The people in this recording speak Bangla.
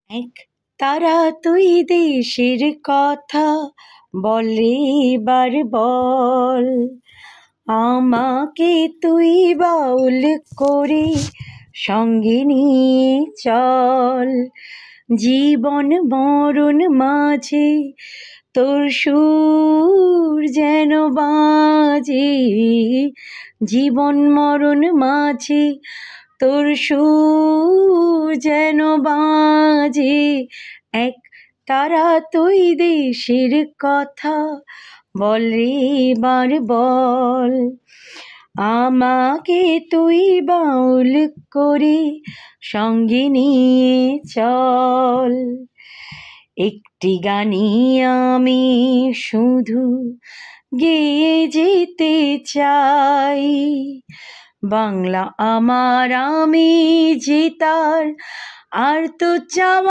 এক তারা তুই দেশের কথা বল রে এবার বল, আমাকে তুই বাউল করে সঙ্গে নিয়ে চল। জীবন মরণ মাঝে তোর সুর যেন বাজে, জীবন মরণ মাঝে তোর সুর যেন বাজে। এক তারা তুই দেশের কথা বল রে এবার বল, আমাকে তুই বাউল করে সঙ্গে নিয়ে চল। একটি গানই আমি শুধু গেয়ে যেতে চাই, বাংলা আমার, আমি যে তার, আর তো চাওয়া